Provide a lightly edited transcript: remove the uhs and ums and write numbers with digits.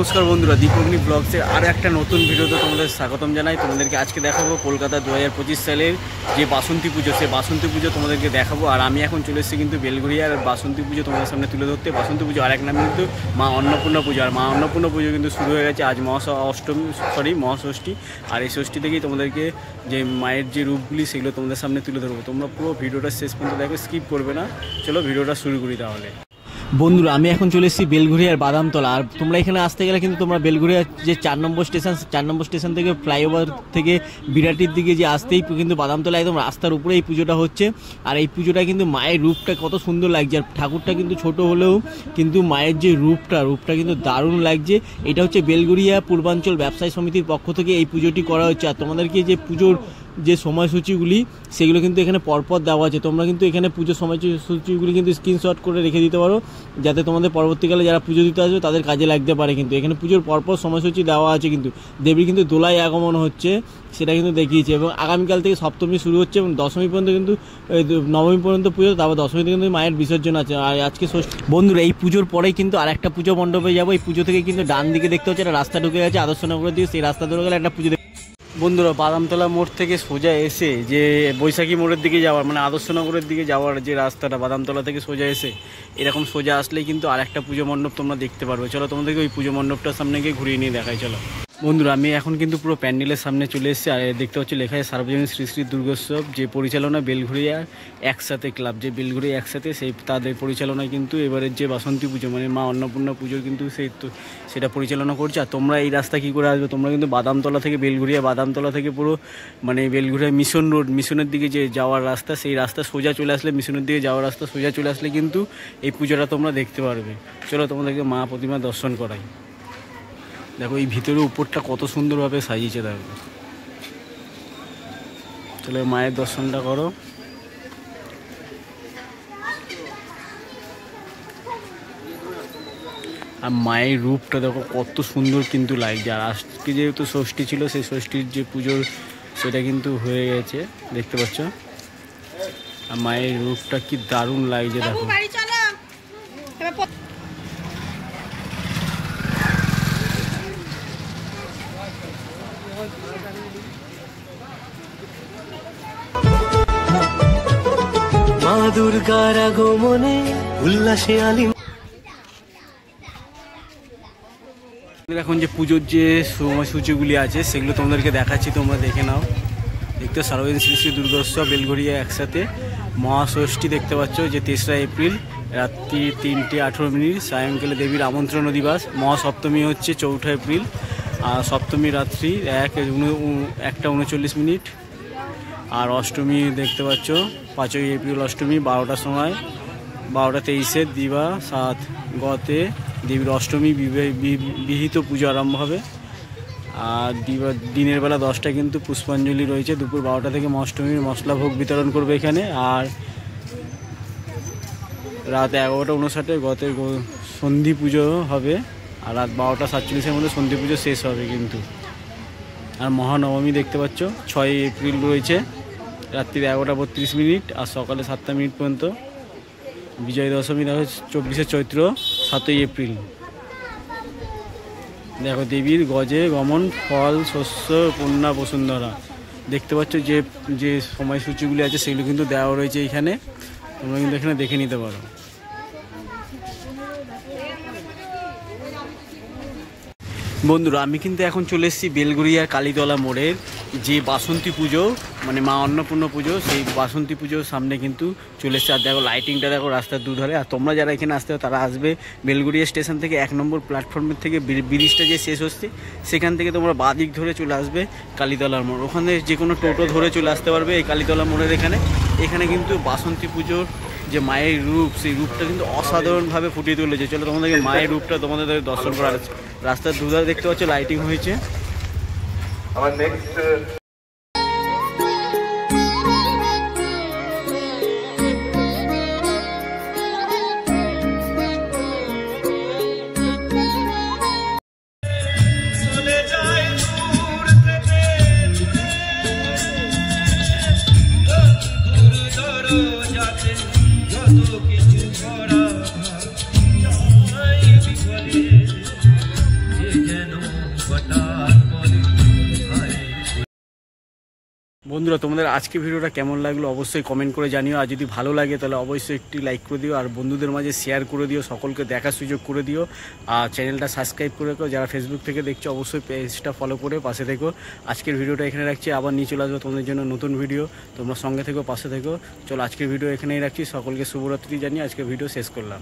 নমস্কার বন্ধুরা, দীপগ্নি ব্লগসের আর একটা নতুন ভিডিওতে তোমাদের স্বাগতম জানাই। তোমাদেরকে আজকে দেখাবো কলকাতা 2025 সালের যে বাসন্তী পুজো, সেই বাসন্তী পুজো তোমাদেরকে দেখাবো। আর আমি এখন চলে এসেছি কিন্তু বেলঘরিয়ার বাসন্তী পুজো তোমাদের সামনে তুলে ধরতে। বাসন্তী পুজো আর এক নামে কিন্তু মা অন্নপূর্ণা পুজো। আর মা অন্নপূর্ণা পুজো কিন্তু শুরু হয়ে গেছে আজ মহাষষ্ঠী। আর এই ষষ্ঠী থেকেই তোমাদেরকে যে মায়ের যে রূপগুলি সেগুলো তোমাদের সামনে তুলে ধরবো। তোমরা পুরো ভিডিওটা শেষ পর্যন্ত দেখো, স্কিপ করবে না। চলো ভিডিওটা শুরু করি তাহলে। বন্ধুরা, আমি এখন চলে এসেছি বেলঘরিয়ার বাদামতলা। আর তোমরা এখানে আসতে গেলে কিন্তু তোমরা বেলঘরিয়ার যে 4 নম্বর স্টেশন থেকে ফ্লাইওভার থেকে বিরাটির দিকে যে আসতেই কিন্তু বাদামতলা একদম রাস্তার উপরে এই পুজোটা হচ্ছে। আর এই পুজোটা কিন্তু মায়ের রূপটা কত সুন্দর লাগছে। আর ঠাকুরটা কিন্তু ছোট হলেও কিন্তু মায়ের যে রূপটা কিন্তু দারুণ লাগছে। এটা হচ্ছে বেলঘরিয়া পূর্বাঞ্চল ব্যবসায়ী সমিতির পক্ষ থেকে এই পুজোটি করা হচ্ছে। আর তোমাদেরকে যে পুজোর যে সময়সূচিগুলি সেগুলো কিন্তু এখানে পরপর দেওয়া আছে। তোমরা কিন্তু এখানে পুজোর সময়সূচিগুলি কিন্তু স্ক্রিনশট করে রেখে দিতে পারো, যাতে তোমাদের পরবর্তীকালে যারা পুজো দিতে আসবে তাদের কাজে লাগতে পারে। কিন্তু এখানে পুজোর পরপর সময়সূচি দেওয়া আছে। কিন্তু দেবীর কিন্তু দোলায় আগমন হচ্ছে, সেটা কিন্তু দেখিয়েছে। এবং আগামীকাল থেকে সপ্তমী শুরু হচ্ছে এবং দশমী পর্যন্ত কিন্তু নবমী পর্যন্ত পুজো, তারপর দশমীতে কিন্তু মায়ের বিসর্জন আছে। আর আজকে ষষ্ঠী। বন্ধুরা, এই পুজোর পরেই কিন্তু আর একটা পুজো মণ্ডপে যাবো। এই পুজো থেকে কিন্তু ডান দিকে দেখতে হচ্ছে একটা রাস্তা ঢুকে গেছে আদর্শনগরের দিকে। সেই রাস্তা ধরে গেলে একটা পুজো। বন্ধুরা, বাদামতলা মোড় থেকে সোজা এসে যে বৈশাখী মোড়ের দিকে যাওয়ার, মানে আদর্শনগরের দিকে যাওয়ার যে রাস্তাটা, বাদামতলা থেকে সোজা এসে এরকম সোজা আসলেই কিন্তু আর একটা পুজো মণ্ডপ তোমরা দেখতে পারবে। চলো তোমাদেরকে ওই পুজো মণ্ডপটার সামনে গিয়ে ঘুরিয়ে নিয়ে দেখাই। চলো বন্ধুরা, আমি এখন কিন্তু পুরো প্যান্ডেলের সামনে চলে এসেছি। আর দেখতে হচ্ছে লেখা আছে সার্বজনীন শ্রী শ্রী দুর্গোৎসব, যে পরিচালনা বেলঘরিয়া একসাথে ক্লাব, যে বেলঘরিয়া একসাথে সেই তাদের পরিচালনায় কিন্তু এবারের যে বাসন্তী পুজো মানে মা অন্নপূর্ণা পুজোর কিন্তু সেটা পরিচালনা করছে। আর তোমরা এই রাস্তা কী করে আসবে, তোমরা কিন্তু বাদামতলা থেকে বাদামতলা থেকে পুরো মানে বেলঘরিয়া মিশন রোড, মিশনের দিকে যে যাওয়ার রাস্তা, সেই রাস্তা সোজা চলে আসলে, মিশনের দিকে যাওয়ার রাস্তা সোজা চলে আসলে কিন্তু এই পুজোটা তোমরা দেখতে পারবে। চলো তোমাদেরকে মা প্রতিমা দর্শন করাই। দেখো এই ভিতরে উপরটা কত সুন্দরভাবে সাজিয়েছে। দেখো, চলো মায়ের দর্শনটা করো। আর মায়ের রূপটা দেখো কত সুন্দর কিন্তু লাগছে। আর আজকে যেহেতু ষষ্ঠী ছিল, সেই ষষ্ঠীর যে পুজোর সেটা কিন্তু হয়ে গেছে, দেখতে পাচ্ছ। আর মায়ের রূপটা কি দারুণ লাগছে দেখো। মা দুর্গার আগমনে উল্লাসে আলিম। এখন যে পুজোর যে সময়সূচিগুলি আছে সেগুলো তোমাদেরকে দেখাচ্ছি, তোমরা দেখে নাও। দেখতে সার্বজনীন শ্রী শ্রী দুর্গোৎসব বেলঘরিয়া একসাথে মহাষষ্ঠী দেখতে পাচ্ছ, যে 3রা এপ্রিল রাত্রি 3:18 সায়ংকালে দেবীর আমন্ত্রণ দিবস। মহাসপ্তমী হচ্ছে 4ঠা এপ্রিল। আর সপ্তমী রাত্রি 1:39। আর অষ্টমী দেখতে পাচ্ছ 5ই এপ্রিল অষ্টমী 12টার সময়, 12:23 দিবা 7 গতে দেবীর অষ্টমী বিহিত পুজো আরম্ভ হবে। আর দিনের বেলা 10টা কিন্তু পুষ্পাঞ্জলি রয়েছে। দুপুর 12টা থেকে অষ্টমীর মশলা ভোগ বিতরণ করবে এখানে। আর রাত 11:59 গতে সন্ধি পুজো হবে। আর রাত 12:47 মধ্যে সন্ধি পুজো শেষ হবে কিন্তু। আর মহানবমী দেখতে পাচ্ছ 6 এপ্রিল রয়েছে রাত্রি 11:32 আর সকালে 7টা মিনিট পর্যন্ত। বিজয় দশমী দেখো 24শে চৈত্র 7ই এপ্রিল। দেখো দেবীর গজে গমন, ফল শস্য কন্যা বসুন্ধরা। দেখতে পাচ্ছ যে সময়সূচিগুলি আছে সেগুলো কিন্তু দেওয়া রয়েছে এইখানে, তোমরা কিন্তু এখানে দেখে নিতে পারো। বন্ধুরা, আমি কিন্তু এখন চলে এসেছি বেলঘরিয়ার কালীতলা মোড়ের যে বাসন্তী পুজো মানে মা অন্নপূর্ণা পুজো, সেই বাসন্তী পুজোর সামনে কিন্তু চলে এসেছে। আর দেখো লাইটিংটা দেখো রাস্তার দুধারে। আর তোমরা যারা এখানে আসতে হবে তারা আসবে বেলঘরিয়া স্টেশন থেকে 1 নম্বর প্ল্যাটফর্মের থেকে ব্রিজটা যে শেষ হচ্ছে সেখান থেকে তোমরা বাঁদিক ধরে চলে আসবে কালীতলার মোড়। ওখানে যে কোনো টোটো ধরে চলে আসতে পারবে এই কালীতলা মোড়ের এখানে কিন্তু বাসন্তী পুজোর যে মায়ের রূপ, সেই রূপটা কিন্তু অসাধারণভাবে ফুটিয়ে তুলেছে। চলো তোমাদেরকে মায়ের রূপটা তোমাদের দর্শন করা আছে। রাস্তার দুধারে দেখতে পাচ্ছ লাইটিং হয়েছে। আমার নেক্সট বন্ধুরা তোমাদের আজকে ভিডিওটা কেমন লাগলো অবশ্যই কমেন্ট করে জানিও, আর যদি ভালো লাগে তাহলে অবশ্যই একটি লাইক করে দিও, আর বন্ধুদের মাঝে শেয়ার করে দিও, সকলকে দেখার সুযোগ করে দিও, আর চ্যানেলটা সাবস্ক্রাইব করে রেখো। যারা ফেসবুক থেকে দেখছো অবশ্যই পেজটা ফলো করে পাশে থেকো। আজকের ভিডিওটা এখানে রাখছি, আবার নিয়ে চলে আসবো তোমাদের জন্য নতুন ভিডিও, তোমরা সঙ্গে থেকো, পাশে থেকো। চলো আজকের ভিডিও এখানেই রাখছি, সকলকে শুভরাত্রি জানিয়ে আজকের ভিডিও শেষ করলাম।